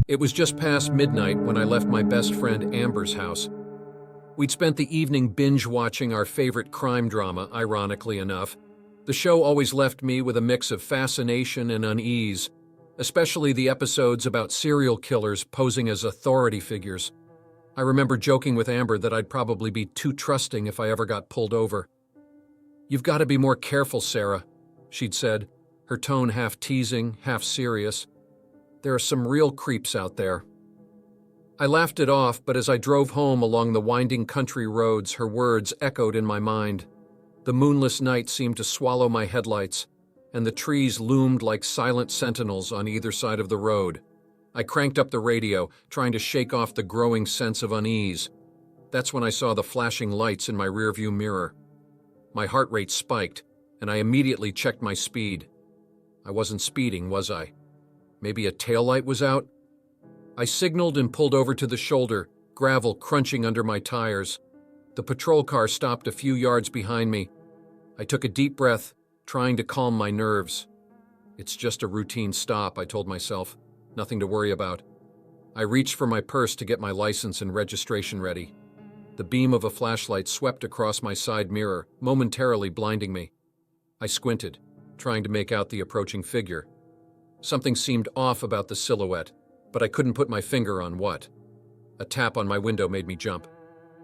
It was just past midnight when I left my best friend Amber's house. We'd spent the evening binge-watching our favorite crime drama, ironically enough. The show always left me with a mix of fascination and unease, especially the episodes about serial killers posing as authority figures. I remember joking with Amber that I'd probably be too trusting if I ever got pulled over. "You've got to be more careful, Sarah," she'd said, her tone half teasing, half serious. "There are some real creeps out there." I laughed it off, but as I drove home along the winding country roads, her words echoed in my mind. The moonless night seemed to swallow my headlights, and the trees loomed like silent sentinels on either side of the road. I cranked up the radio, trying to shake off the growing sense of unease. That's when I saw the flashing lights in my rearview mirror. My heart rate spiked, and I immediately checked my speed. I wasn't speeding, was I? Maybe a taillight was out? I signaled and pulled over to the shoulder, gravel crunching under my tires. The patrol car stopped a few yards behind me. I took a deep breath, trying to calm my nerves. "It's just a routine stop," I told myself. "Nothing to worry about." I reached for my purse to get my license and registration ready. The beam of a flashlight swept across my side mirror, momentarily blinding me. I squinted, trying to make out the approaching figure. Something seemed off about the silhouette, but I couldn't put my finger on what. A tap on my window made me jump.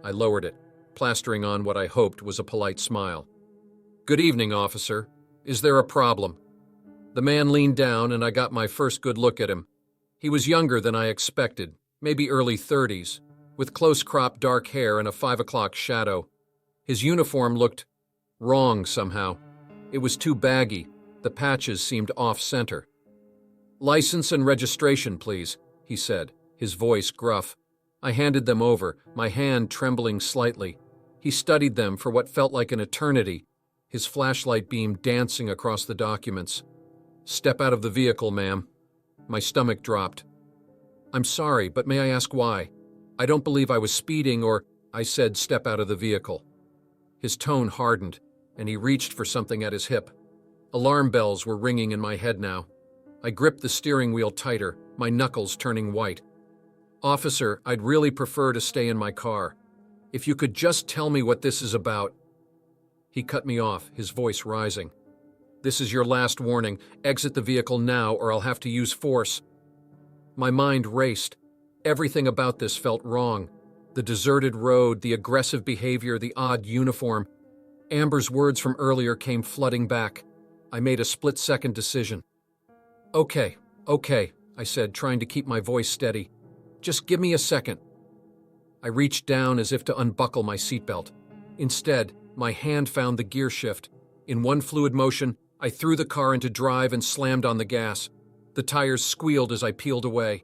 I lowered it, plastering on what I hoped was a polite smile. "Good evening, officer. Is there a problem?" The man leaned down and I got my first good look at him. He was younger than I expected, maybe early 30s, with close-cropped dark hair and a 5 o'clock shadow. His uniform looked wrong somehow. It was too baggy. The patches seemed off-center. "License and registration, please," he said, his voice gruff. I handed them over, my hand trembling slightly. He studied them for what felt like an eternity, his flashlight beam dancing across the documents. "Step out of the vehicle, ma'am." My stomach dropped. "I'm sorry, but may I ask why? I don't believe I was speeding or—" I said, "Step out of the vehicle." His tone hardened, and he reached for something at his hip. Alarm bells were ringing in my head now. I gripped the steering wheel tighter, my knuckles turning white. "Officer, I'd really prefer to stay in my car. If you could just tell me what this is about." He cut me off, his voice rising. "This is your last warning. Exit the vehicle now or I'll have to use force." My mind raced. Everything about this felt wrong. The deserted road, the aggressive behavior, the odd uniform. Amber's words from earlier came flooding back. I made a split-second decision. Okay, I said, trying to keep my voice steady. "Just give me a second." I reached down as if to unbuckle my seatbelt. Instead, my hand found the gear shift. In one fluid motion, I threw the car into drive and slammed on the gas. The tires squealed as I peeled away.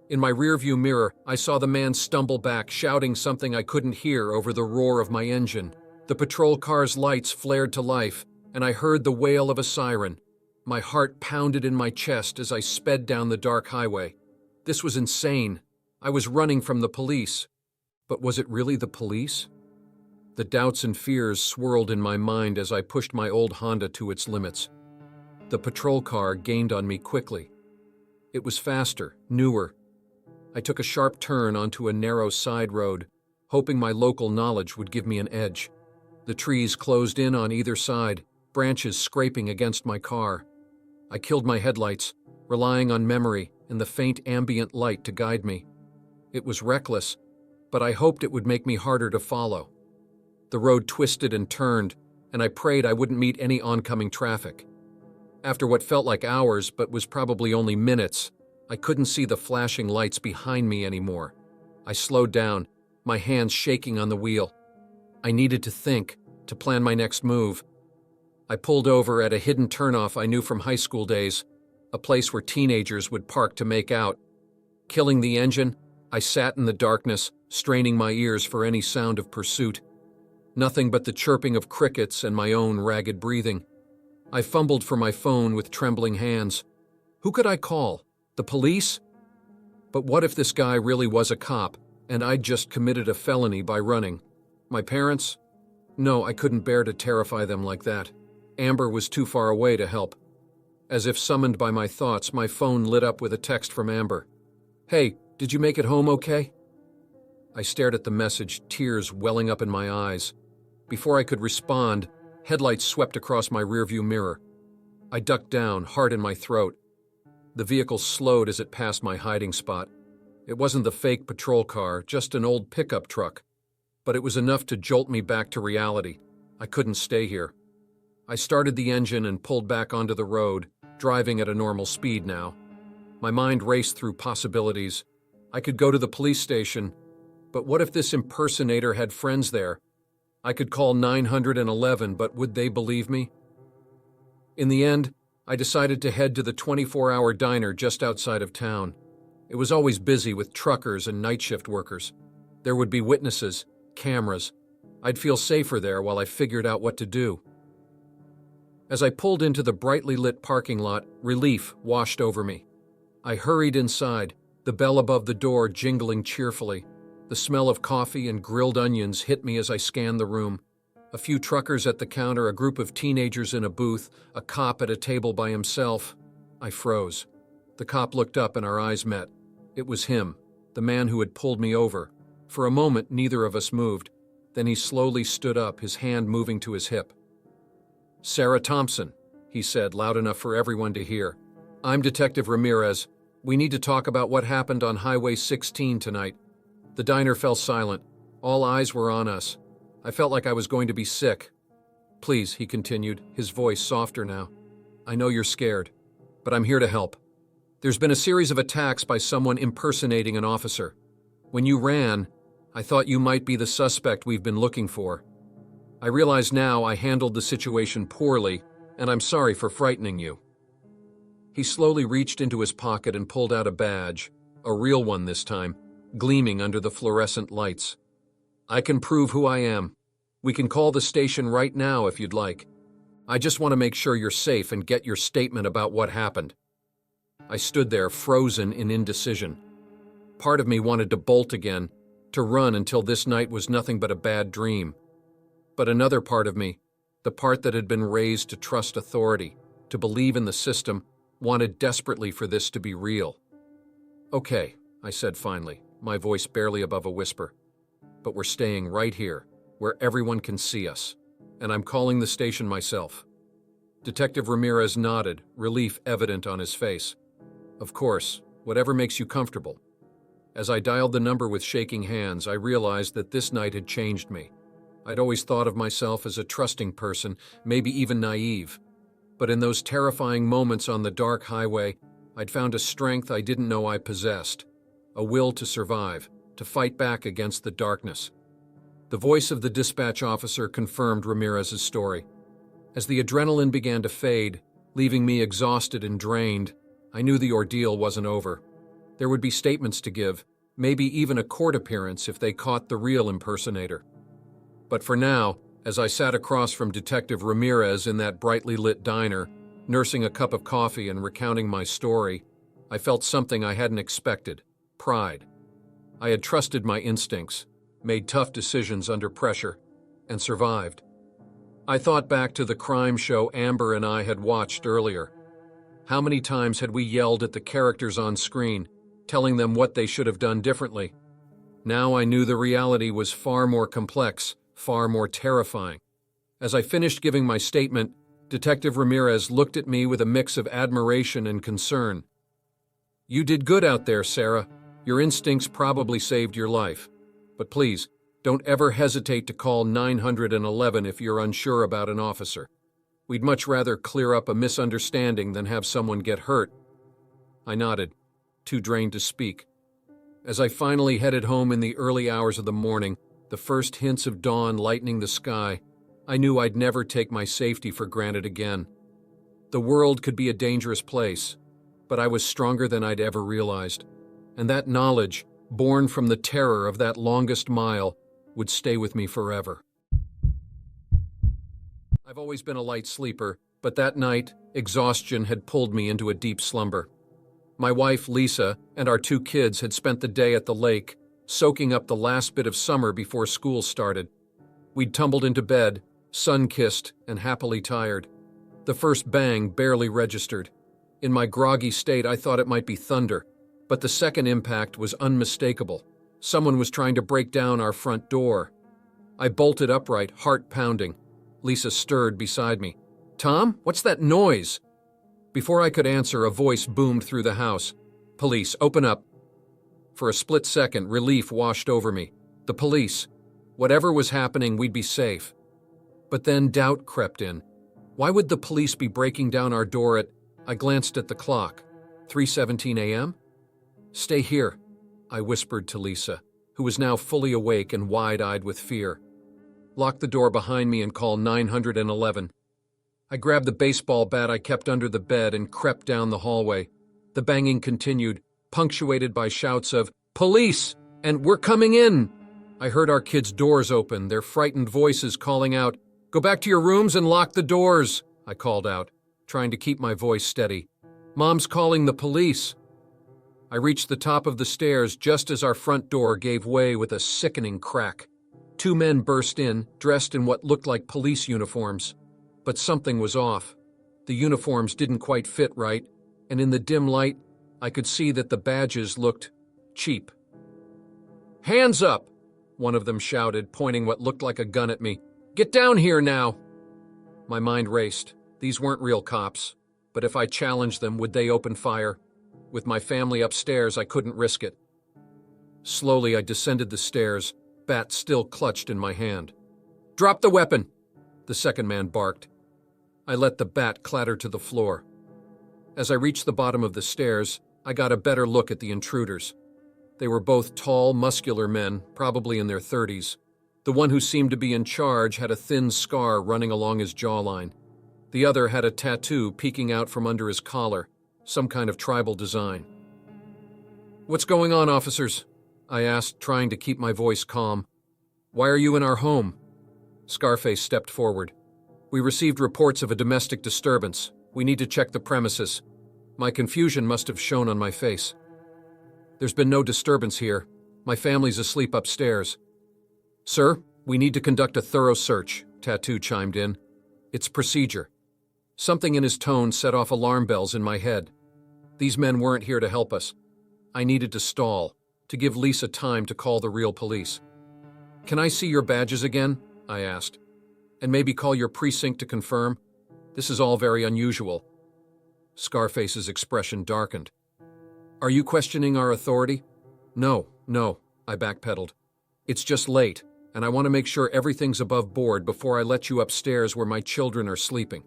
In my rearview mirror, I saw the man stumble back, shouting something I couldn't hear over the roar of my engine. The patrol car's lights flared to life, and I heard the wail of a siren. My heart pounded in my chest as I sped down the dark highway. This was insane. I was running from the police. But was it really the police? The doubts and fears swirled in my mind as I pushed my old Honda to its limits. The patrol car gained on me quickly. It was faster, newer. I took a sharp turn onto a narrow side road, hoping my local knowledge would give me an edge. The trees closed in on either side, branches scraping against my car. I killed my headlights, relying on memory and the faint ambient light to guide me. It was reckless, but I hoped it would make me harder to follow. The road twisted and turned, and I prayed I wouldn't meet any oncoming traffic. After what felt like hours, but was probably only minutes, I couldn't see the flashing lights behind me anymore. I slowed down, my hands shaking on the wheel. I needed to think, to plan my next move. I pulled over at a hidden turnoff I knew from high school days, a place where teenagers would park to make out. Killing the engine, I sat in the darkness, straining my ears for any sound of pursuit. Nothing but the chirping of crickets and my own ragged breathing. I fumbled for my phone with trembling hands. Who could I call? The police? But what if this guy really was a cop, and I'd just committed a felony by running? My parents? No, I couldn't bear to terrify them like that. Amber was too far away to help. As if summoned by my thoughts, my phone lit up with a text from Amber. Hey, did you make it home okay? I stared at the message, tears welling up in my eyes. Before I could respond, headlights swept across my rearview mirror. I ducked down, heart in my throat. The vehicle slowed as it passed my hiding spot. It wasn't the fake patrol car, just an old pickup truck. But it was enough to jolt me back to reality. I couldn't stay here. I started the engine and pulled back onto the road, driving at a normal speed now. My mind raced through possibilities. I could go to the police station, but what if this impersonator had friends there? I could call 911, but would they believe me? In the end, I decided to head to the 24-hour diner just outside of town. It was always busy with truckers and night shift workers. There would be witnesses, cameras. I'd feel safer there while I figured out what to do. As I pulled into the brightly lit parking lot, relief washed over me. I hurried inside, the bell above the door jingling cheerfully. The smell of coffee and grilled onions hit me as I scanned the room. A few truckers at the counter, a group of teenagers in a booth, a cop at a table by himself. I froze. The cop looked up and our eyes met. It was him, the man who had pulled me over. For a moment, neither of us moved. Then he slowly stood up, his hand moving to his hip. "Sarah Thompson," he said, loud enough for everyone to hear. "I'm Detective Ramirez. We need to talk about what happened on Highway 16 tonight." The diner fell silent. All eyes were on us. I felt like I was going to be sick. "Please," he continued, his voice softer now. "I know you're scared, but I'm here to help. There's been a series of attacks by someone impersonating an officer. When you ran, I thought you might be the suspect we've been looking for. I realize now I handled the situation poorly, and I'm sorry for frightening you." He slowly reached into his pocket and pulled out a badge, a real one this time, gleaming under the fluorescent lights. "I can prove who I am. We can call the station right now if you'd like. I just want to make sure you're safe and get your statement about what happened." I stood there, frozen in indecision. Part of me wanted to bolt again, to run until this night was nothing but a bad dream. But another part of me, the part that had been raised to trust authority, to believe in the system, wanted desperately for this to be real. "Okay," I said finally, my voice barely above a whisper. "But we're staying right here, where everyone can see us. And I'm calling the station myself." Detective Ramirez nodded, relief evident on his face. "Of course, whatever makes you comfortable." As I dialed the number with shaking hands, I realized that this night had changed me. I'd always thought of myself as a trusting person, maybe even naive. But in those terrifying moments on the dark highway, I'd found a strength I didn't know I possessed, a will to survive, to fight back against the darkness. The voice of the dispatch officer confirmed Ramirez's story. As the adrenaline began to fade, leaving me exhausted and drained, I knew the ordeal wasn't over. There would be statements to give, maybe even a court appearance if they caught the real impersonator. But for now, as I sat across from Detective Ramirez in that brightly lit diner, nursing a cup of coffee and recounting my story, I felt something I hadn't expected: pride. I had trusted my instincts, made tough decisions under pressure, and survived. I thought back to the crime show Amber and I had watched earlier. How many times had we yelled at the characters on screen, telling them what they should have done differently? Now I knew the reality was far more complex, far more terrifying. As I finished giving my statement, Detective Ramirez looked at me with a mix of admiration and concern. "You did good out there, Sarah. Your instincts probably saved your life. But please, don't ever hesitate to call 911 if you're unsure about an officer. We'd much rather clear up a misunderstanding than have someone get hurt." I nodded, too drained to speak. As I finally headed home in the early hours of the morning, the first hints of dawn lightening the sky, I knew I'd never take my safety for granted again. The world could be a dangerous place, but I was stronger than I'd ever realized. And that knowledge, born from the terror of that longest mile, would stay with me forever. I've always been a light sleeper, but that night, exhaustion had pulled me into a deep slumber. My wife, Lisa, and our 2 kids had spent the day at the lake, soaking up the last bit of summer before school started. We'd tumbled into bed, sun-kissed and happily tired. The first bang barely registered. In my groggy state, I thought it might be thunder. But the second impact was unmistakable. Someone was trying to break down our front door. I bolted upright, heart pounding. Lisa stirred beside me. "Tom, what's that noise?" Before I could answer, a voice boomed through the house. "Police, open up." For a split second, relief washed over me. The police. Whatever was happening, we'd be safe. But then doubt crept in. Why would the police be breaking down our door at... I glanced at the clock. 3:17 a.m.? "Stay here," I whispered to Lisa, who was now fully awake and wide-eyed with fear. "Lock the door behind me and call 911. I grabbed the baseball bat I kept under the bed and crept down the hallway. The banging continued, punctuated by shouts of, "Police!" and "We're coming in!" I heard our kids' doors open, their frightened voices calling out, "Go back to your rooms and lock the doors," I called out, trying to keep my voice steady. "Mom's calling the police." I reached the top of the stairs just as our front door gave way with a sickening crack. 2 men burst in, dressed in what looked like police uniforms. But something was off. The uniforms didn't quite fit right, and in the dim light, I could see that the badges looked cheap. "Hands up!" one of them shouted, pointing what looked like a gun at me. "Get down here now!" My mind raced. These weren't real cops, but if I challenged them, would they open fire? With my family upstairs, I couldn't risk it. Slowly, I descended the stairs, bat still clutched in my hand. "Drop the weapon!" the second man barked. I let the bat clatter to the floor. As I reached the bottom of the stairs, I got a better look at the intruders. They were both tall, muscular men, probably in their 30s. The one who seemed to be in charge had a thin scar running along his jawline. The other had a tattoo peeking out from under his collar, some kind of tribal design. "What's going on, officers?" I asked, trying to keep my voice calm. "Why are you in our home?" Scarface stepped forward. "We received reports of a domestic disturbance. We need to check the premises." My confusion must have shown on my face. "There's been no disturbance here. My family's asleep upstairs." "Sir, we need to conduct a thorough search," Tattoo chimed in. "It's procedure." Something in his tone set off alarm bells in my head. These men weren't here to help us. I needed to stall, to give Lisa time to call the real police. "Can I see your badges again?" I asked. "And maybe call your precinct to confirm? This is all very unusual." Scarface's expression darkened. "Are you questioning our authority?" No, I backpedaled. "It's just late, and I want to make sure everything's above board before I let you upstairs where my children are sleeping."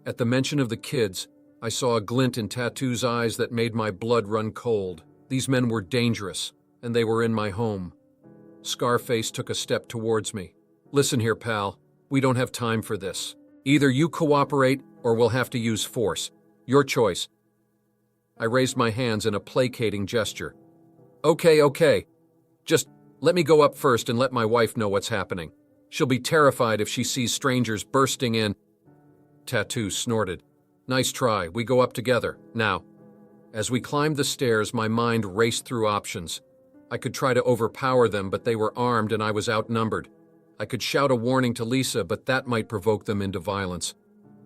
At the mention of the kids, I saw a glint in Tattoo's eyes that made my blood run cold. These men were dangerous, and they were in my home. Scarface took a step towards me. "Listen here, pal. We don't have time for this. Either you cooperate, or we'll have to use force. Your choice." I raised my hands in a placating gesture. Okay. Just let me go up first and let my wife know what's happening. She'll be terrified if she sees strangers bursting in." Tattoo snorted. "Nice try. We go up together. Now." As we climbed the stairs, my mind raced through options. I could try to overpower them, but they were armed and I was outnumbered. I could shout a warning to Lisa, but that might provoke them into violence.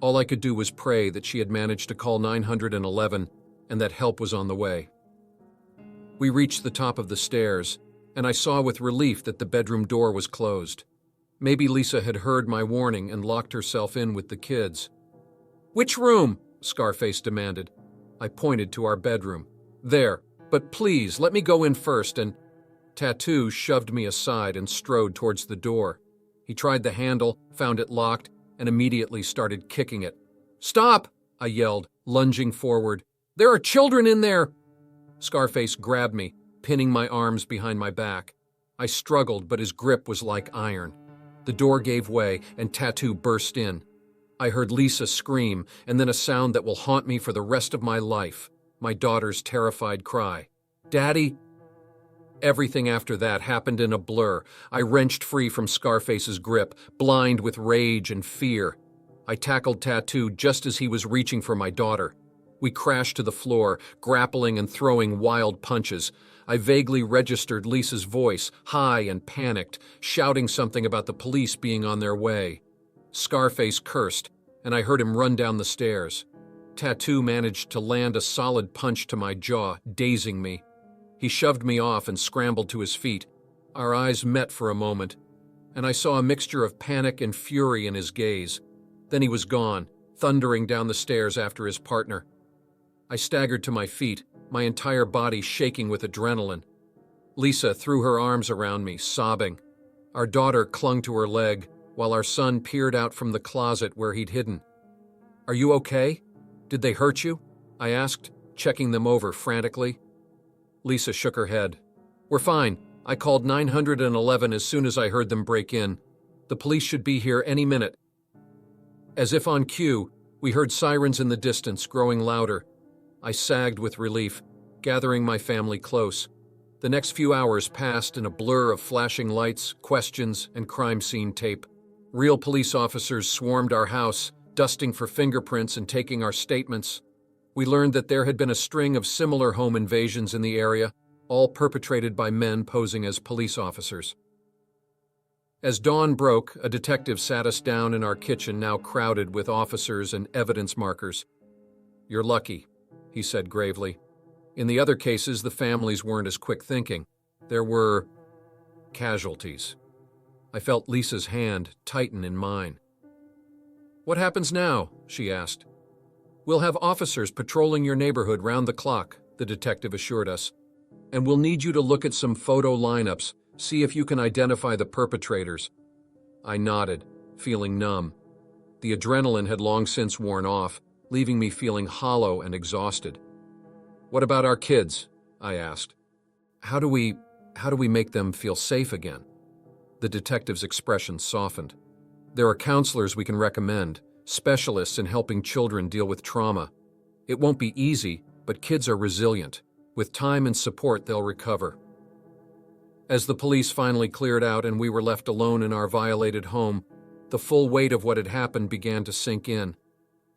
All I could do was pray that she had managed to call 911 and that help was on the way. We reached the top of the stairs, and I saw with relief that the bedroom door was closed. Maybe Lisa had heard my warning and locked herself in with the kids. "Which room?" Scarface demanded. I pointed to our bedroom. "There, but please let me go in first," and Tattoo shoved me aside and strode towards the door. He tried the handle, found it locked, and immediately started kicking it. "Stop!" I yelled, lunging forward. "There are children in there!" Scarface grabbed me, pinning my arms behind my back. I struggled, but his grip was like iron. The door gave way, and Tattoo burst in. I heard Lisa scream, and then a sound that will haunt me for the rest of my life, my daughter's terrified cry. "Daddy!" Everything after that happened in a blur. I wrenched free from Scarface's grip, blind with rage and fear. I tackled Tattoo just as he was reaching for my daughter. We crashed to the floor, grappling and throwing wild punches. I vaguely registered Lisa's voice, high and panicked, shouting something about the police being on their way. Scarface cursed, and I heard him run down the stairs. tattoo managed to land a solid punch to my jaw, dazing me. He shoved me off and scrambled to his feet. Our eyes met for a moment, and I saw a mixture of panic and fury in his gaze. Then he was gone, thundering down the stairs after his partner. I staggered to my feet, my entire body shaking with adrenaline. Lisa threw her arms around me, sobbing. Our daughter clung to her leg, while our son peered out from the closet where he'd hidden. "Are you okay? Did they hurt you?" I asked, checking them over frantically. Lisa shook her head. "We're fine. I called 911 as soon as I heard them break in. The police should be here any minute." As if on cue, we heard sirens in the distance, growing louder. I sagged with relief, gathering my family close. The next few hours passed in a blur of flashing lights, questions, and crime scene tape. Real police officers swarmed our house, dusting for fingerprints and taking our statements. We learned that there had been a string of similar home invasions in the area, all perpetrated by men posing as police officers. As dawn broke, a detective sat us down in our kitchen, now crowded with officers and evidence markers. "You're lucky," he said gravely. "In the other cases, the families weren't as quick thinking. There were casualties." I felt Lisa's hand tighten in mine. "What happens now?" she asked. "We'll have officers patrolling your neighborhood round the clock," the detective assured us. "And we'll need you to look at some photo lineups, see if you can identify the perpetrators." I nodded, feeling numb. The adrenaline had long since worn off, leaving me feeling hollow and exhausted. "What about our kids?" I asked. How do we make them feel safe again?" The detective's expression softened. "There are counselors we can recommend, specialists in helping children deal with trauma. It won't be easy, but kids are resilient. With time and support, they'll recover." As the police finally cleared out and we were left alone in our violated home, the full weight of what had happened began to sink in.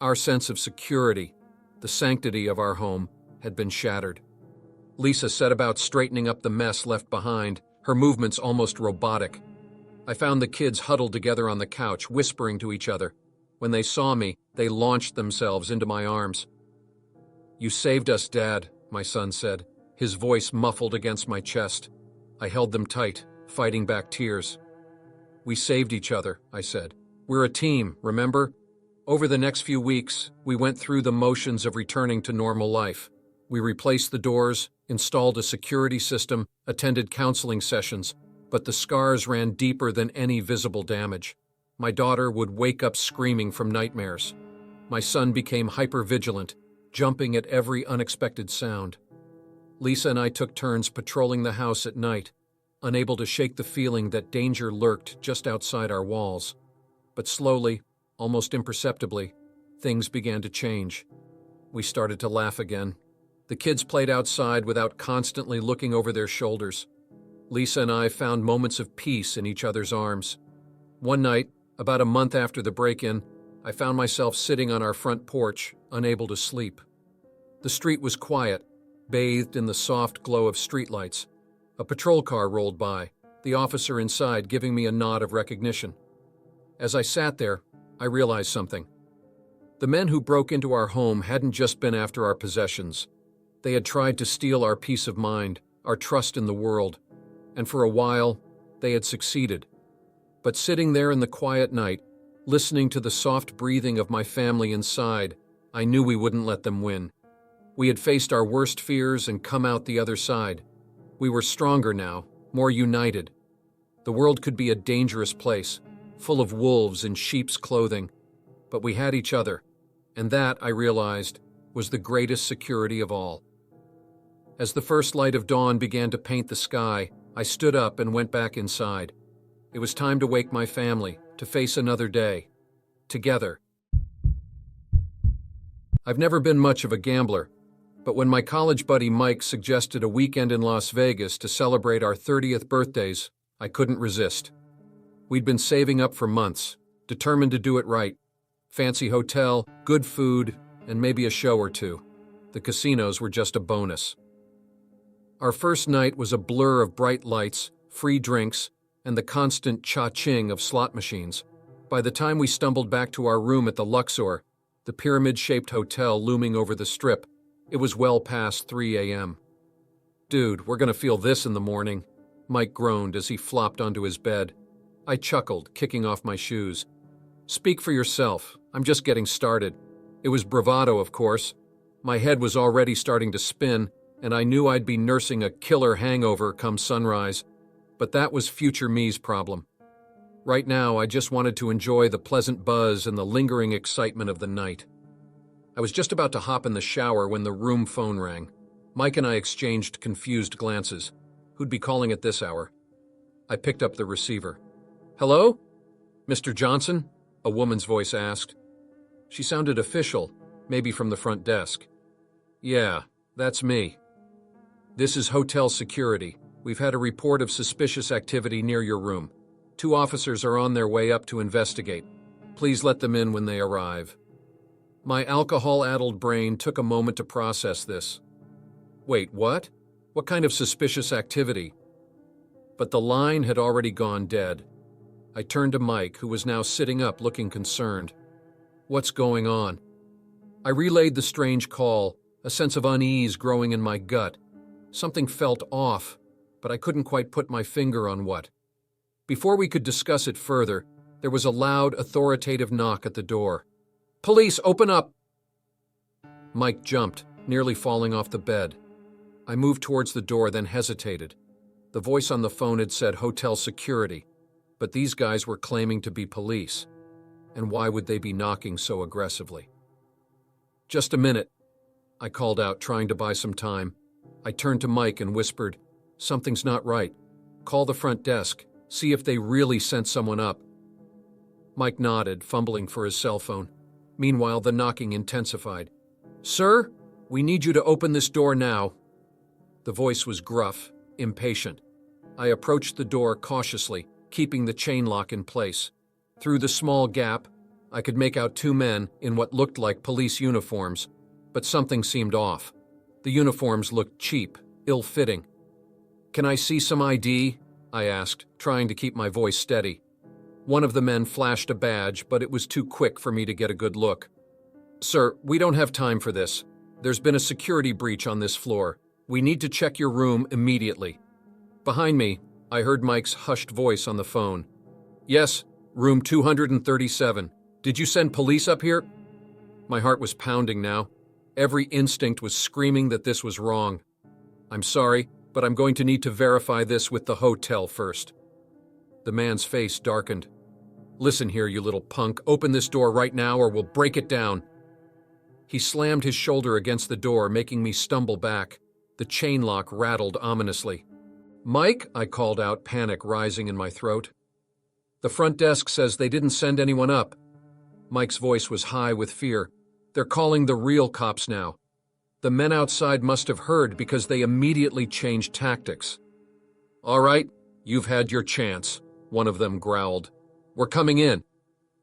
Our sense of security, the sanctity of our home, had been shattered. Lisa set about straightening up the mess left behind, her movements almost robotic. I found the kids huddled together on the couch, whispering to each other. When they saw me, they launched themselves into my arms. "You saved us, Dad," my son said, his voice muffled against my chest. I held them tight, fighting back tears. "We saved each other," I said. "We're a team, remember?" Over the next few weeks, we went through the motions of returning to normal life. We replaced the doors, installed a security system, attended counseling sessions, but the scars ran deeper than any visible damage. My daughter would wake up screaming from nightmares. My son became hypervigilant, jumping at every unexpected sound. Lisa and I took turns patrolling the house at night, unable to shake the feeling that danger lurked just outside our walls. But slowly, almost imperceptibly, things began to change. We started to laugh again. The kids played outside without constantly looking over their shoulders. Lisa and I found moments of peace in each other's arms. One night, about a month after the break-in, I found myself sitting on our front porch, unable to sleep. The street was quiet, bathed in the soft glow of streetlights. A patrol car rolled by, the officer inside giving me a nod of recognition. As I sat there, I realized something. The men who broke into our home hadn't just been after our possessions. They had tried to steal our peace of mind, our trust in the world, and for a while, they had succeeded. But sitting there in the quiet night, listening to the soft breathing of my family inside, I knew we wouldn't let them win. We had faced our worst fears and come out the other side. We were stronger now, more united. The world could be a dangerous place, full of wolves in sheep's clothing, but we had each other, and that, I realized, was the greatest security of all. As the first light of dawn began to paint the sky, I stood up and went back inside. It was time to wake my family, to face another day. Together. I've never been much of a gambler, but when my college buddy Mike suggested a weekend in Las Vegas to celebrate our 30th birthdays, I couldn't resist. We'd been saving up for months, determined to do it right. Fancy hotel, good food, and maybe a show or two. The casinos were just a bonus. Our first night was a blur of bright lights, free drinks, and the constant cha-ching of slot machines. By the time we stumbled back to our room at the Luxor, the pyramid-shaped hotel looming over the strip. It was well past 3 a.m. "Dude, we're gonna feel this in the morning," Mike groaned as he flopped onto his bed. I chuckled, kicking off my shoes. "Speak for yourself. I'm just getting started." It was bravado, of course. My head was already starting to spin, and I knew I'd be nursing a killer hangover come sunrise. But that was future me's problem. Right now, I just wanted to enjoy the pleasant buzz and the lingering excitement of the night. I was just about to hop in the shower when the room phone rang. Mike and I exchanged confused glances. Who'd be calling at this hour? I picked up the receiver. "Hello? Mr. Johnson?" a woman's voice asked. She sounded official, maybe from the front desk. "Yeah, that's me. This is hotel security. We've had a report of suspicious activity near your room. 2 officers are on their way up to investigate. Please let them in when they arrive." My alcohol-addled brain took a moment to process this. Wait, what? What kind of suspicious activity? But the line had already gone dead. I turned to Mike, who was now sitting up looking concerned. "What's going on?" I relayed the strange call, a sense of unease growing in my gut. Something felt off, but I couldn't quite put my finger on what. Before we could discuss it further, there was a loud, authoritative knock at the door. "Police, open up!" Mike jumped, nearly falling off the bed. I moved towards the door, then hesitated. The voice on the phone had said hotel security, but these guys were claiming to be police. And why would they be knocking so aggressively? "Just a minute," I called out, trying to buy some time. I turned to Mike and whispered, "Something's not right. Call the front desk. See if they really sent someone up." Mike nodded, fumbling for his cell phone. Meanwhile, the knocking intensified. "Sir, we need you to open this door now." The voice was gruff, impatient. I approached the door cautiously, keeping the chain lock in place. Through the small gap, I could make out 2 men in what looked like police uniforms, but something seemed off. The uniforms looked cheap, ill-fitting. "Can I see some ID?" I asked, trying to keep my voice steady. One of the men flashed a badge, but it was too quick for me to get a good look. "Sir, we don't have time for this. There's been a security breach on this floor. We need to check your room immediately." Behind me, I heard Mike's hushed voice on the phone. "Yes, room 237. Did you send police up here?" My heart was pounding now. Every instinct was screaming that this was wrong. "I'm sorry, but I'm going to need to verify this with the hotel first." The man's face darkened. "Listen here, you little punk. Open this door right now or we'll break it down." He slammed his shoulder against the door, making me stumble back. The chain lock rattled ominously. "Mike," I called out, panic rising in my throat. "The front desk says they didn't send anyone up." Mike's voice was high with fear. "They're calling the real cops now. The men outside must have heard because they immediately changed tactics." "All right, you've had your chance," one of them growled. "We're coming in."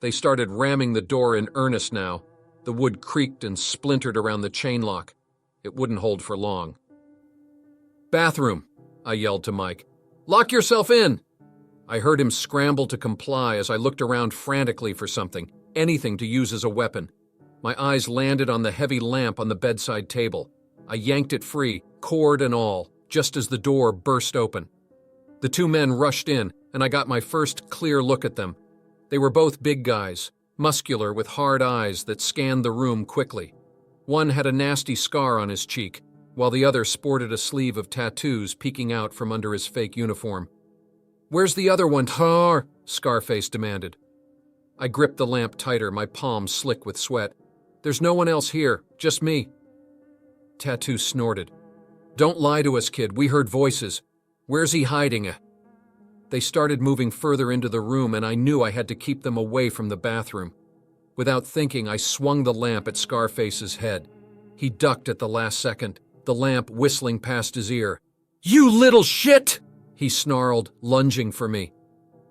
They started ramming the door in earnest now. The wood creaked and splintered around the chain lock. It wouldn't hold for long. "Bathroom," I yelled to Mike. "Lock yourself in!" I heard him scramble to comply as I looked around frantically for something, anything to use as a weapon. My eyes landed on the heavy lamp on the bedside table. I yanked it free, cord and all, just as the door burst open. The 2 men rushed in, and I got my first clear look at them. They were both big guys, muscular with hard eyes that scanned the room quickly. One had a nasty scar on his cheek, while the other sported a sleeve of tattoos peeking out from under his fake uniform. "Where's the other one, tar?" Scarface demanded. I gripped the lamp tighter, my palms slick with sweat. "There's no one else here, just me." Tattoo snorted. "Don't lie to us, kid. We heard voices. Where's he hiding?" They started moving further into the room, and I knew I had to keep them away from the bathroom. Without thinking, I swung the lamp at Scarface's head. He ducked at the last second, the lamp whistling past his ear. "You little shit!" he snarled, lunging for me.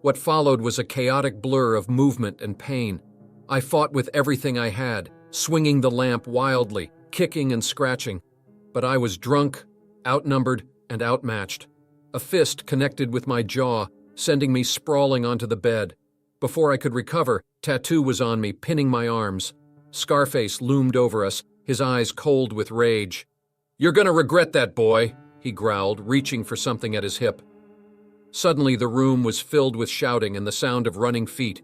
What followed was a chaotic blur of movement and pain. I fought with everything I had, swinging the lamp wildly, kicking and scratching. But I was drunk, outnumbered, and outmatched. A fist connected with my jaw, sending me sprawling onto the bed. Before I could recover, Tattoo was on me, pinning my arms. Scarface loomed over us, his eyes cold with rage. "You're gonna regret that, boy," he growled, reaching for something at his hip. Suddenly, the room was filled with shouting and the sound of running feet.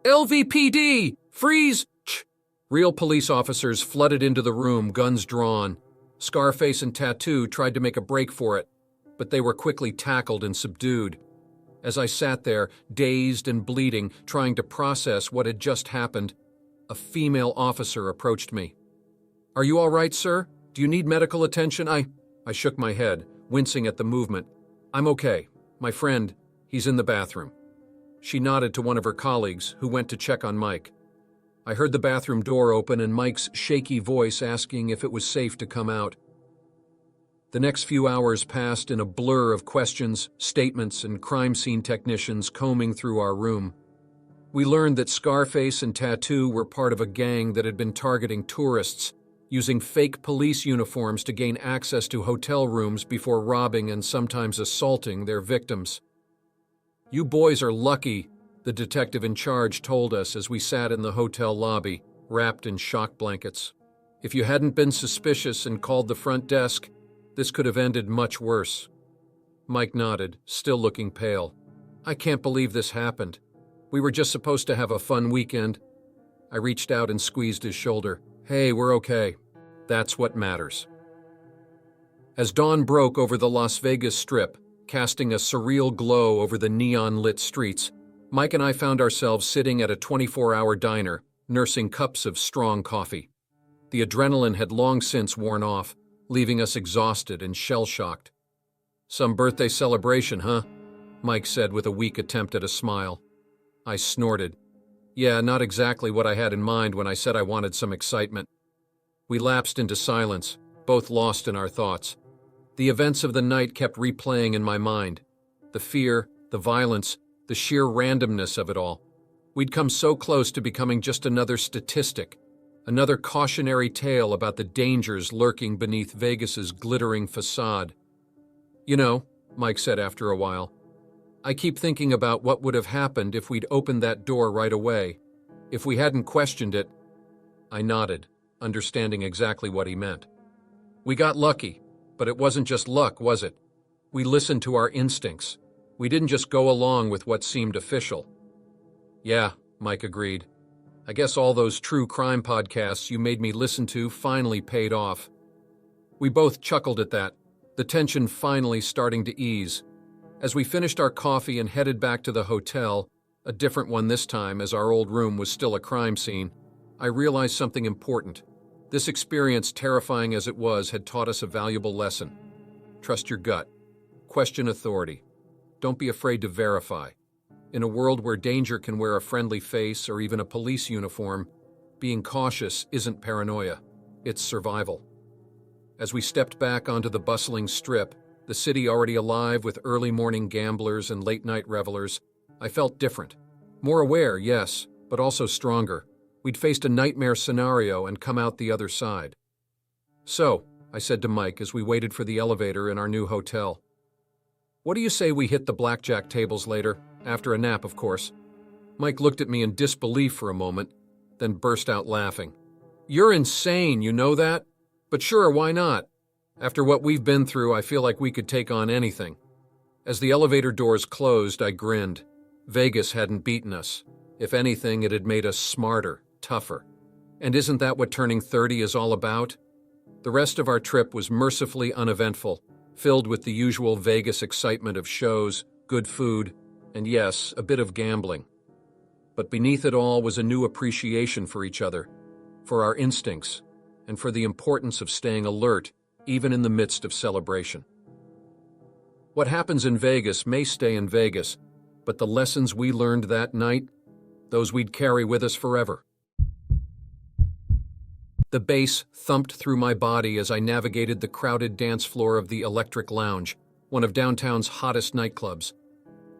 "LVPD! Freeze!" Real police officers flooded into the room, guns drawn. Scarface and Tattoo tried to make a break for it, but they were quickly tackled and subdued. As I sat there, dazed and bleeding, trying to process what had just happened, a female officer approached me. "Are you all right, sir? Do you need medical attention?" I shook my head, wincing at the movement. "I'm okay. My friend, he's in the bathroom." She nodded to one of her colleagues, who went to check on Mike. I heard the bathroom door open and Mike's shaky voice asking if it was safe to come out. The next few hours passed in a blur of questions, statements, and crime scene technicians combing through our room. We learned that Scarface and Tattoo were part of a gang that had been targeting tourists, using fake police uniforms to gain access to hotel rooms before robbing and sometimes assaulting their victims. "You boys are lucky," the detective in charge told us as we sat in the hotel lobby, wrapped in shock blankets. "If you hadn't been suspicious and called the front desk, this could have ended much worse." Mike nodded, still looking pale. "I can't believe this happened. We were just supposed to have a fun weekend." I reached out and squeezed his shoulder. "Hey, we're okay. That's what matters." As dawn broke over the Las Vegas Strip, casting a surreal glow over the neon-lit streets, Mike and I found ourselves sitting at a 24-hour diner, nursing cups of strong coffee. The adrenaline had long since worn off, leaving us exhausted and shell-shocked. "Some birthday celebration, huh?" Mike said with a weak attempt at a smile. I snorted. "Yeah, not exactly what I had in mind when I said I wanted some excitement." We lapsed into silence, both lost in our thoughts. The events of the night kept replaying in my mind. The fear, the violence, the sheer randomness of it all. We'd come so close to becoming just another statistic, another cautionary tale about the dangers lurking beneath Vegas's glittering facade. "You know," Mike said after a while, "I keep thinking about what would have happened if we'd opened that door right away. If we hadn't questioned it." I nodded, understanding exactly what he meant. "We got lucky, but it wasn't just luck, was it? We listened to our instincts. We didn't just go along with what seemed official." "Yeah," Mike agreed. "I guess all those true crime podcasts you made me listen to finally paid off." We both chuckled at that, the tension finally starting to ease. As we finished our coffee and headed back to the hotel, a different one this time as our old room was still a crime scene, I realized something important. This experience, terrifying as it was, had taught us a valuable lesson. Trust your gut. Question authority. Don't be afraid to verify. In a world where danger can wear a friendly face or even a police uniform, being cautious isn't paranoia, it's survival. As we stepped back onto the bustling strip, the city already alive with early morning gamblers and late-night revelers, I felt different. More aware, yes, but also stronger. We'd faced a nightmare scenario and come out the other side. "So," I said to Mike as we waited for the elevator in our new hotel, "what do you say we hit the blackjack tables later, after a nap, of course?" Mike looked at me in disbelief for a moment, then burst out laughing. "You're insane, you know that? But sure, why not? After what we've been through, I feel like we could take on anything." As the elevator doors closed, I grinned. Vegas hadn't beaten us. If anything, it had made us smarter, tougher. And isn't that what turning 30 is all about? The rest of our trip was mercifully uneventful, filled with the usual Vegas excitement of shows, good food, and yes, a bit of gambling. But beneath it all was a new appreciation for each other, for our instincts, and for the importance of staying alert, even in the midst of celebration. What happens in Vegas may stay in Vegas, but the lessons we learned that night, those we'd carry with us forever. The bass thumped through my body as I navigated the crowded dance floor of the Electric Lounge, one of downtown's hottest nightclubs.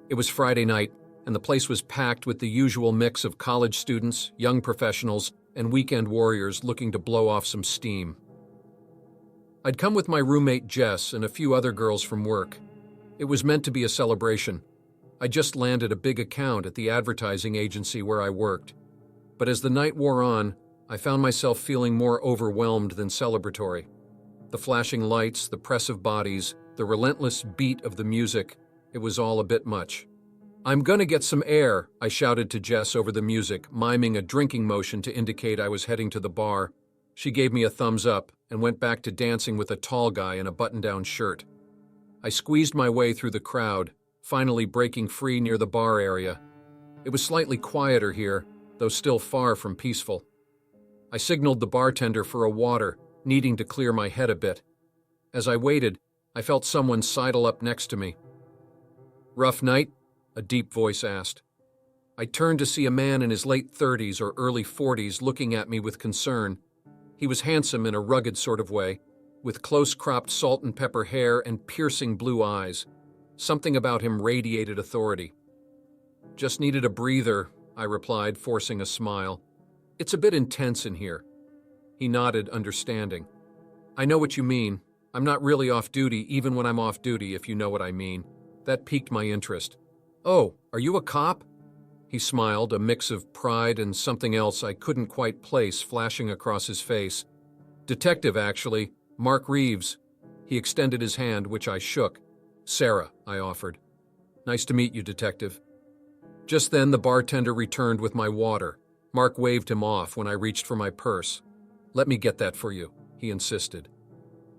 It was Friday night, and the place was packed with the usual mix of college students, young professionals, and weekend warriors looking to blow off some steam. I'd come with my roommate Jess and a few other girls from work. It was meant to be a celebration. I just landed a big account at the advertising agency where I worked. But as the night wore on, I found myself feeling more overwhelmed than celebratory. The flashing lights, the press of bodies, the relentless beat of the music, it was all a bit much. "I'm gonna get some air," I shouted to Jess over the music, miming a drinking motion to indicate I was heading to the bar. She gave me a thumbs up and went back to dancing with a tall guy in a button-down shirt. I squeezed my way through the crowd, finally breaking free near the bar area. It was slightly quieter here, though still far from peaceful. I signaled the bartender for a water, needing to clear my head a bit. As I waited, I felt someone sidle up next to me. "Rough night?" a deep voice asked. I turned to see a man in his late 30s or early 40s looking at me with concern. He was handsome in a rugged sort of way, with close-cropped salt and pepper hair and piercing blue eyes. Something about him radiated authority. "Just needed a breather," I replied, forcing a smile. "It's a bit intense in here." He nodded, understanding. "I know what you mean. I'm not really off duty, even when I'm off duty, if you know what I mean." That piqued my interest. "Oh, are you a cop?" He smiled, a mix of pride and something else I couldn't quite place flashing across his face. "Detective, actually. Mark Reeves." He extended his hand, which I shook. "Sarah," I offered. "Nice to meet you, Detective." Just then, the bartender returned with my water. Mark waved him off when I reached for my purse. "Let me get that for you," he insisted.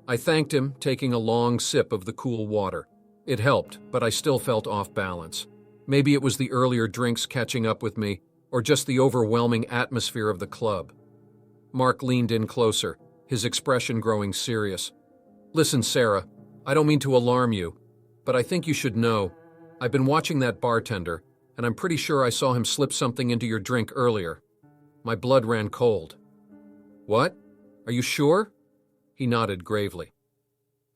I thanked him, taking a long sip of the cool water. It helped, but I still felt off balance. Maybe it was the earlier drinks catching up with me, or just the overwhelming atmosphere of the club. Mark leaned in closer, his expression growing serious. "Listen, Sarah, I don't mean to alarm you, but I think you should know. I've been watching that bartender, and I'm pretty sure I saw him slip something into your drink earlier." My blood ran cold. "What? Are you sure?" He nodded gravely.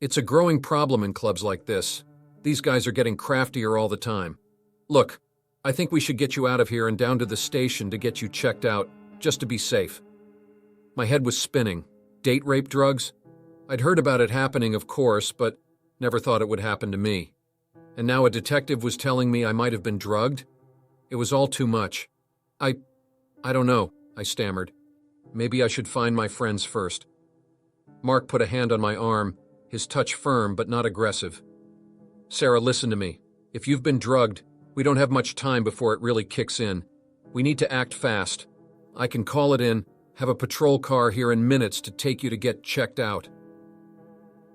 "It's a growing problem in clubs like this. These guys are getting craftier all the time. Look, I think we should get you out of here and down to the station to get you checked out, just to be safe." My head was spinning. Date rape drugs? I'd heard about it happening, of course, but never thought it would happen to me. And now a detective was telling me I might have been drugged? It was all too much. I don't know," I stammered. "Maybe I should find my friends first." Mark put a hand on my arm, his touch firm but not aggressive. "Sarah, listen to me. If you've been drugged, we don't have much time before it really kicks in. We need to act fast. I can call it in, have a patrol car here in minutes to take you to get checked out."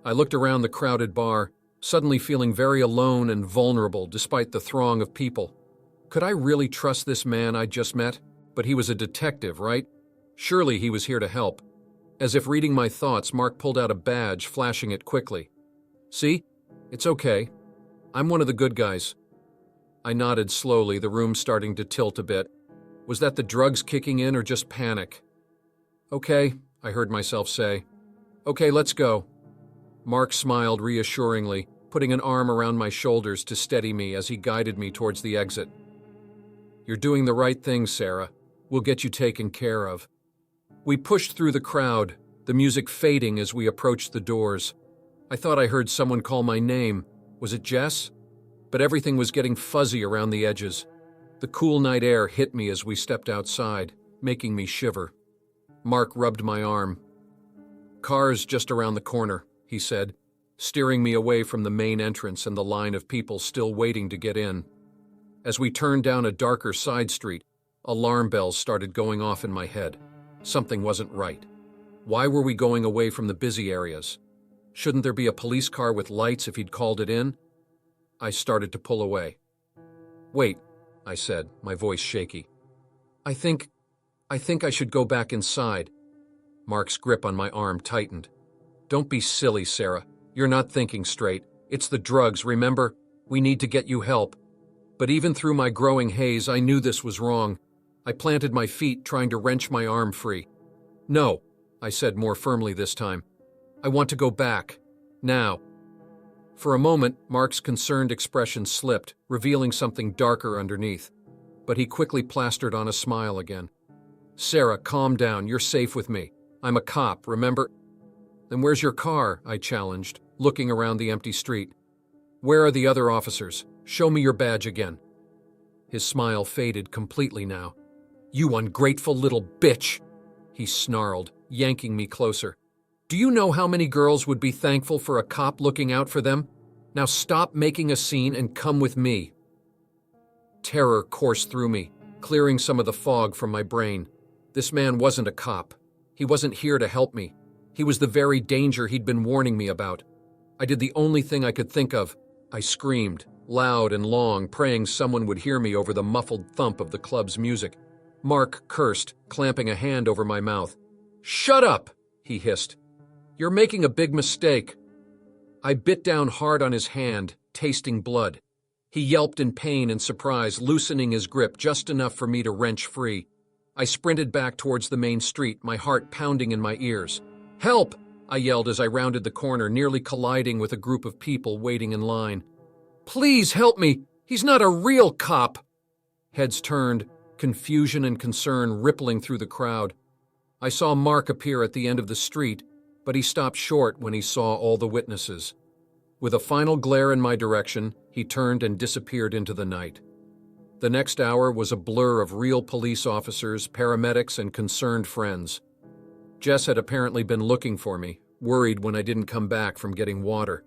I looked around the crowded bar, suddenly feeling very alone and vulnerable despite the throng of people. Could I really trust this man I'd just met? But he was a detective, right? Surely he was here to help. As if reading my thoughts, Mark pulled out a badge, flashing it quickly. "See? It's okay. I'm one of the good guys." I nodded slowly, the room starting to tilt a bit. Was that the drugs kicking in or just panic? "Okay," I heard myself say. "Okay, let's go." Mark smiled reassuringly, putting an arm around my shoulders to steady me as he guided me towards the exit. "You're doing the right thing, Sarah. We'll get you taken care of." We pushed through the crowd, the music fading as we approached the doors. I thought I heard someone call my name. Was it Jess? But everything was getting fuzzy around the edges. The cool night air hit me as we stepped outside, making me shiver. Mark rubbed my arm. "Car's just around the corner," he said, steering me away from the main entrance and the line of people still waiting to get in. As we turned down a darker side street, alarm bells started going off in my head. Something wasn't right. Why were we going away from the busy areas? Shouldn't there be a police car with lights if he'd called it in? I started to pull away. "Wait," I said, my voice shaky. I think I should go back inside." Mark's grip on my arm tightened. "Don't be silly, Sarah. You're not thinking straight. It's the drugs, remember? We need to get you help." But even through my growing haze, I knew this was wrong. I planted my feet, trying to wrench my arm free. "No," I said more firmly this time. "I want to go back. Now." For a moment, Mark's concerned expression slipped, revealing something darker underneath. But he quickly plastered on a smile again. "Sarah, calm down. You're safe with me. I'm a cop, remember?" "Then where's your car?" I challenged, looking around the empty street. "Where are the other officers? Show me your badge again." His smile faded completely now. "You ungrateful little bitch!" he snarled, yanking me closer. "Do you know how many girls would be thankful for a cop looking out for them? Now stop making a scene and come with me." Terror coursed through me, clearing some of the fog from my brain. This man wasn't a cop. He wasn't here to help me. He was the very danger he'd been warning me about. I did the only thing I could think of. I screamed, loud and long, praying someone would hear me over the muffled thump of the club's music. Mark cursed, clamping a hand over my mouth. "Shut up!" he hissed. "You're making a big mistake." I bit down hard on his hand, tasting blood. He yelped in pain and surprise, loosening his grip just enough for me to wrench free. I sprinted back towards the main street, my heart pounding in my ears. "Help!" I yelled as I rounded the corner, nearly colliding with a group of people waiting in line. "Please help me! He's not a real cop!" Heads turned, confusion and concern rippling through the crowd. I saw Mark appear at the end of the street, but he stopped short when he saw all the witnesses. With a final glare in my direction, he turned and disappeared into the night. The next hour was a blur of real police officers, paramedics, and concerned friends. Jess had apparently been looking for me, worried when I didn't come back from getting water.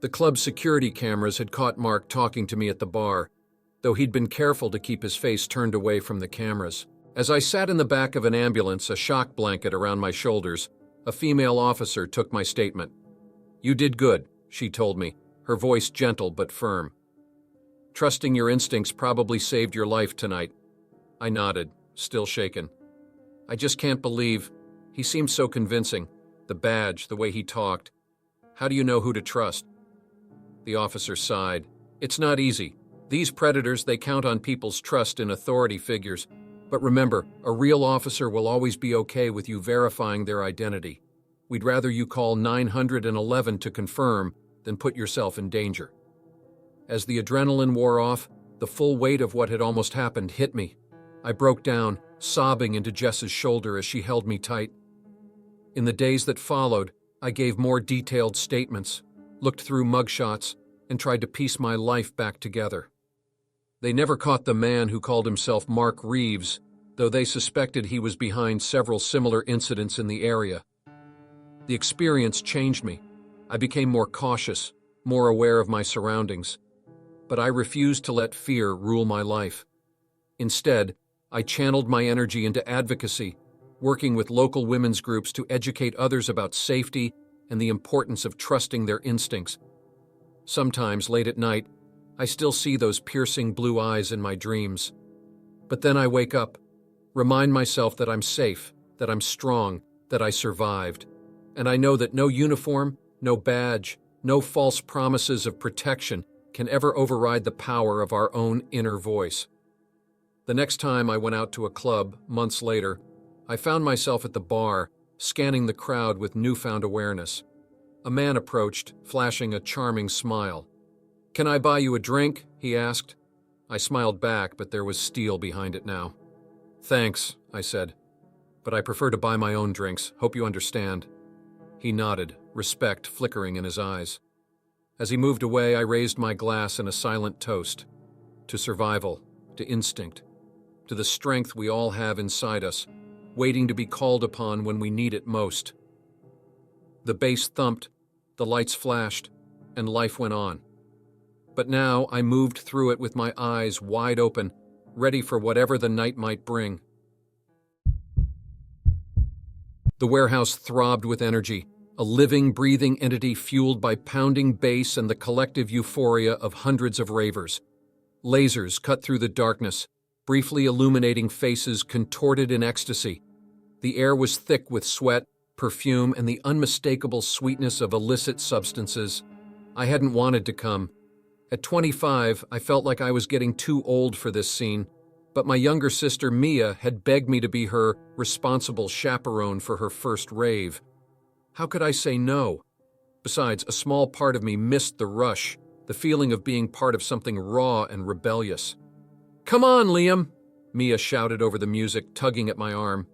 The club's security cameras had caught Mark talking to me at the bar, though he'd been careful to keep his face turned away from the cameras. As I sat in the back of an ambulance, a shock blanket around my shoulders, a female officer took my statement. "You did good," she told me, her voice gentle but firm. "Trusting your instincts probably saved your life tonight." I nodded, still shaken. "I just can't believe. He seemed so convincing. The badge, the way he talked. How do you know who to trust?" The officer sighed. "It's not easy. These predators, they count on people's trust in authority figures. But remember, a real officer will always be okay with you verifying their identity. We'd rather you call 911 to confirm than put yourself in danger." As the adrenaline wore off, the full weight of what had almost happened hit me. I broke down, sobbing into Jess's shoulder as she held me tight. In the days that followed, I gave more detailed statements, looked through mugshots, and tried to piece my life back together. They never caught the man who called himself Mark Reeves, though they suspected he was behind several similar incidents in the area. The experience changed me. I became more cautious, more aware of my surroundings. But I refused to let fear rule my life. Instead, I channeled my energy into advocacy, working with local women's groups to educate others about safety and the importance of trusting their instincts. Sometimes, late at night, I still see those piercing blue eyes in my dreams. But then I wake up, remind myself that I'm safe, that I'm strong, that I survived. And I know that no uniform, no badge, no false promises of protection can ever override the power of our own inner voice. The next time I went out to a club, months later, I found myself at the bar, scanning the crowd with newfound awareness. A man approached, flashing a charming smile. "Can I buy you a drink?" he asked. I smiled back, but there was steel behind it now. "Thanks," I said, "but I prefer to buy my own drinks. Hope you understand." He nodded, respect flickering in his eyes. As he moved away, I raised my glass in a silent toast. To survival, to instinct, to the strength we all have inside us, waiting to be called upon when we need it most. The bass thumped, the lights flashed, and life went on. But now I moved through it with my eyes wide open, ready for whatever the night might bring. The warehouse throbbed with energy, a living, breathing entity fueled by pounding bass and the collective euphoria of hundreds of ravers. Lasers cut through the darkness, briefly illuminating faces contorted in ecstasy. The air was thick with sweat, perfume, and the unmistakable sweetness of illicit substances. I hadn't wanted to come. At 25, I felt like I was getting too old for this scene, but my younger sister Mia had begged me to be her responsible chaperone for her first rave. How could I say no? Besides, a small part of me missed the rush, the feeling of being part of something raw and rebellious. "Come on, Liam," Mia shouted over the music, tugging at my arm.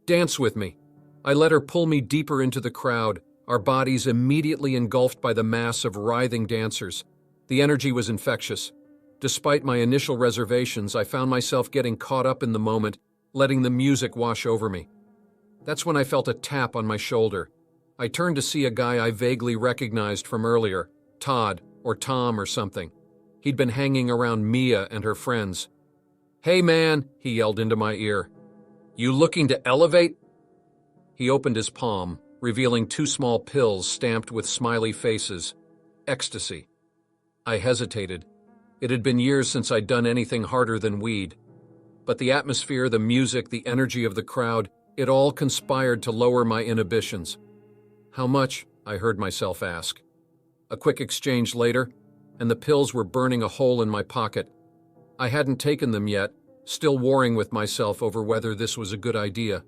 "Dance with me." I let her pull me deeper into the crowd, our bodies immediately engulfed by the mass of writhing dancers. The energy was infectious. Despite my initial reservations, I found myself getting caught up in the moment, letting the music wash over me. That's when I felt a tap on my shoulder. I turned to see a guy I vaguely recognized from earlier, Todd or Tom or something. He'd been hanging around Mia and her friends. "Hey man," he yelled into my ear. "You looking to elevate?" He opened his palm, revealing 2 small pills stamped with smiley faces. Ecstasy. I hesitated. It had been years since I'd done anything harder than weed. But the atmosphere, the music, the energy of the crowd, it all conspired to lower my inhibitions. "How much?" I heard myself ask. A quick exchange later, and the pills were burning a hole in my pocket. I hadn't taken them yet, still warring with myself over whether this was a good idea.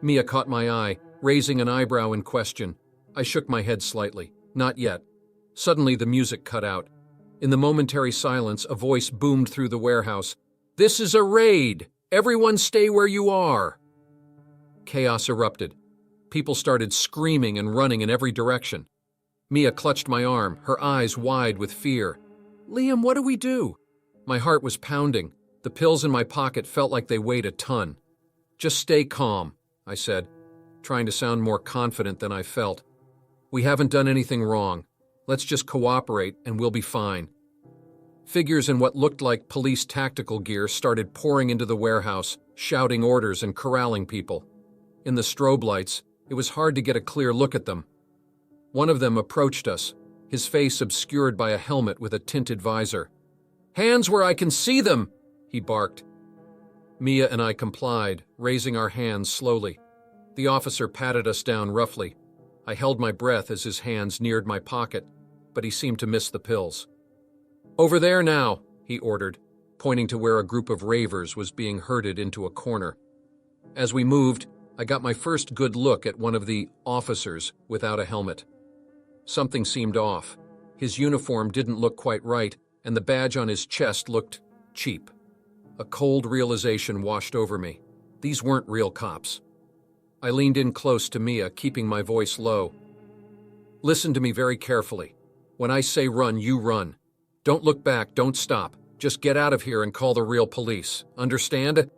Mia caught my eye, raising an eyebrow in question. I shook my head slightly. Not yet. Suddenly the music cut out. In the momentary silence, a voice boomed through the warehouse. "This is a raid! Everyone stay where you are!" Chaos erupted. People started screaming and running in every direction. Mia clutched my arm, her eyes wide with fear. "Liam, what do we do?" My heart was pounding. The pills in my pocket felt like they weighed a ton. "Just stay calm," I said, trying to sound more confident than I felt. "We haven't done anything wrong. Let's just cooperate and we'll be fine." Figures in what looked like police tactical gear started pouring into the warehouse, shouting orders and corralling people. In the strobe lights, it was hard to get a clear look at them. One of them approached us, his face obscured by a helmet with a tinted visor. "Hands where I can see them!" he barked. Mia and I complied, raising our hands slowly. The officer patted us down roughly. I held my breath as his hands neared my pocket, but he seemed to miss the pills. "Over there now," he ordered, pointing to where a group of ravers was being herded into a corner. As we moved, I got my first good look at one of the officers without a helmet. Something seemed off. His uniform didn't look quite right, and the badge on his chest looked cheap. A cold realization washed over me. These weren't real cops. I leaned in close to Mia, keeping my voice low. "Listen to me very carefully. When I say run, you run. Don't look back, don't stop. Just get out of here and call the real police. Understand?"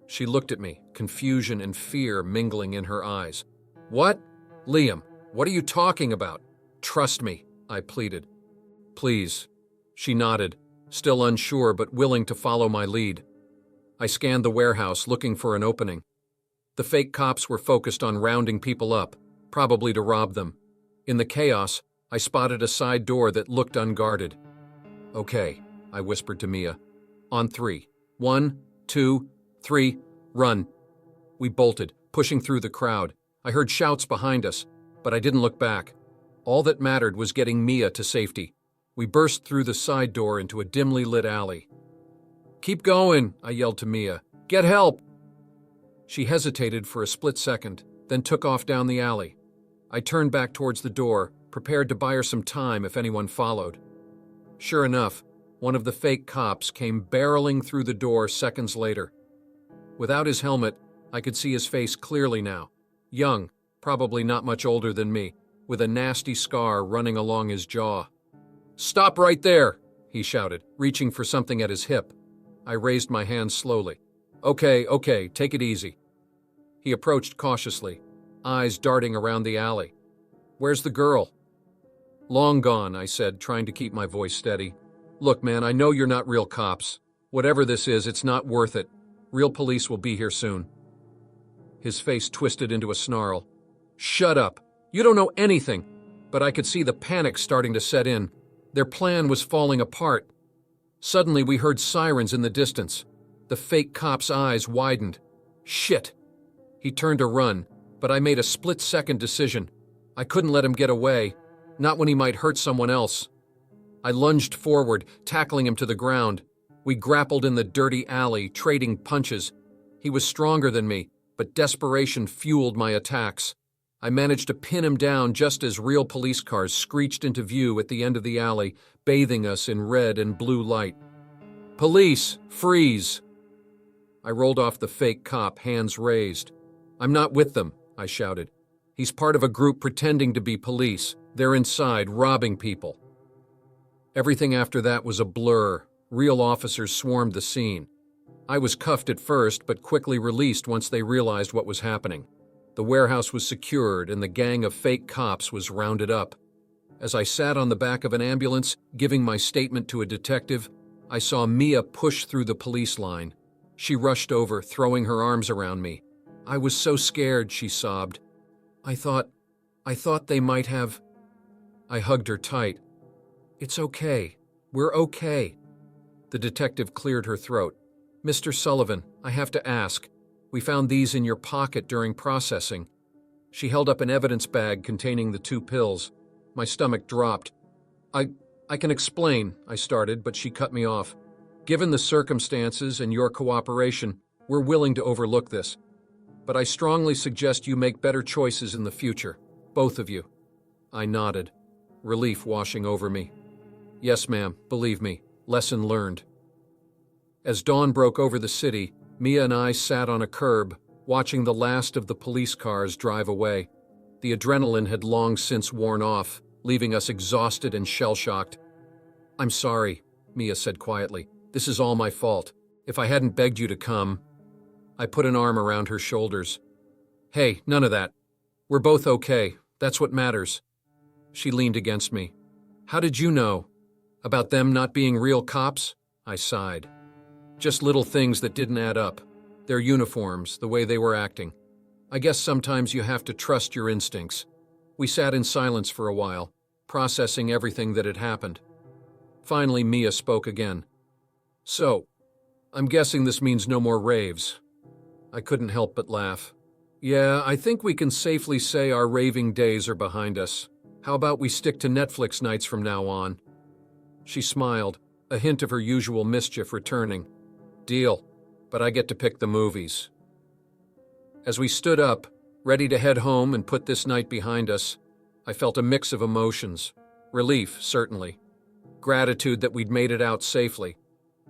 She looked at me, confusion and fear mingling in her eyes. "What? Liam, what are you talking about? Trust me," I pleaded. "Please." She nodded, still unsure but willing to follow my lead. I scanned the warehouse, looking for an opening. The fake cops were focused on rounding people up, probably to rob them. In the chaos, I spotted a side door that looked unguarded. "Okay," I whispered to Mia. "On 3. 1, 2, 3, run." We bolted, pushing through the crowd. I heard shouts behind us, but I didn't look back. All that mattered was getting Mia to safety. We burst through the side door into a dimly lit alley. "Keep going," I yelled to Mia. "Get help!" She hesitated for a split second, then took off down the alley. I turned back towards the door, prepared to buy her some time if anyone followed. Sure enough, one of the fake cops came barreling through the door seconds later. Without his helmet, I could see his face clearly now. Young, probably not much older than me, with a nasty scar running along his jaw. "Stop right there!" he shouted, reaching for something at his hip. I raised my hand slowly. Okay, take it easy." He approached cautiously, eyes darting around the alley. "Where's the girl?" "Long gone," I said, trying to keep my voice steady. "Look, man, I know you're not real cops. Whatever this is, it's not worth it. Real police will be here soon." His face twisted into a snarl. "Shut up. You don't know anything." But I could see the panic starting to set in. Their plan was falling apart. Suddenly we heard sirens in the distance. The fake cop's eyes widened. Shit! He turned to run, but I made a split-second decision. I couldn't let him get away, not when he might hurt someone else. I lunged forward, tackling him to the ground. We grappled in the dirty alley, trading punches. He was stronger than me, but desperation fueled my attacks. I managed to pin him down just as real police cars screeched into view at the end of the alley, bathing us in red and blue light. "Police, freeze!" I rolled off the fake cop, hands raised. "I'm not with them," I shouted. "He's part of a group pretending to be police. They're inside, robbing people." Everything after that was a blur. Real officers swarmed the scene. I was cuffed at first, but quickly released once they realized what was happening. The warehouse was secured and the gang of fake cops was rounded up. As I sat on the back of an ambulance, giving my statement to a detective, I saw Mia push through the police line. She rushed over, throwing her arms around me. I was so scared, she sobbed. I thought they might have... I hugged her tight. It's okay. We're okay. The detective cleared her throat. Mr. Sullivan, I have to ask. We found these in your pocket during processing. She held up an evidence bag containing the 2 pills. My stomach dropped. I can explain, I started, but she cut me off. Given the circumstances and your cooperation, we're willing to overlook this. But I strongly suggest you make better choices in the future, both of you. I nodded, relief washing over me. Yes, ma'am, believe me, lesson learned. As dawn broke over the city, Mia and I sat on a curb, watching the last of the police cars drive away. The adrenaline had long since worn off, leaving us exhausted and shell-shocked. I'm sorry, Mia said quietly. This is all my fault. If I hadn't begged you to come... I put an arm around her shoulders. Hey, none of that. We're both okay. That's what matters. She leaned against me. How did you know? About them not being real cops? I sighed. Just little things that didn't add up. Their uniforms, the way they were acting. I guess sometimes you have to trust your instincts. We sat in silence for a while, processing everything that had happened. Finally, Mia spoke again. So, I'm guessing this means no more raves. I couldn't help but laugh. Yeah, I think we can safely say our raving days are behind us. How about we stick to Netflix nights from now on? She smiled, a hint of her usual mischief returning. Deal, but I get to pick the movies. As we stood up, ready to head home and put this night behind us, I felt a mix of emotions. Relief, certainly. Gratitude that we'd made it out safely.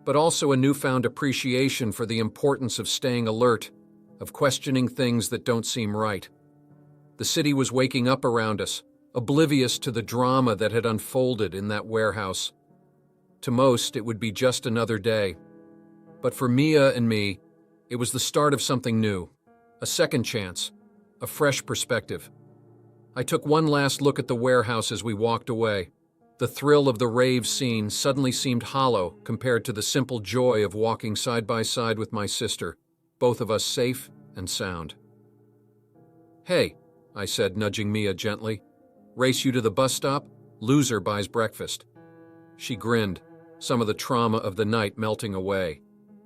But also a newfound appreciation for the importance of staying alert, of questioning things that don't seem right. The city was waking up around us, oblivious to the drama that had unfolded in that warehouse. To most, it would be just another day. But for Mia and me, it was the start of something new. A second chance, a fresh perspective. I took one last look at the warehouse as we walked away. The thrill of the rave scene suddenly seemed hollow compared to the simple joy of walking side by side with my sister, both of us safe and sound. Hey, I said, nudging Mia gently. Race you to the bus stop? Loser buys breakfast. She grinned, some of the trauma of the night melting away.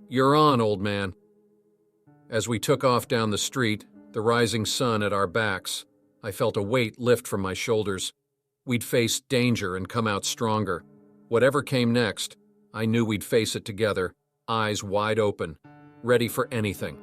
You're on, old man. As we took off down the street, the rising sun at our backs, I felt a weight lift from my shoulders. We'd faced danger and come out stronger. Whatever came next, I knew we'd face it together, eyes wide open, ready for anything.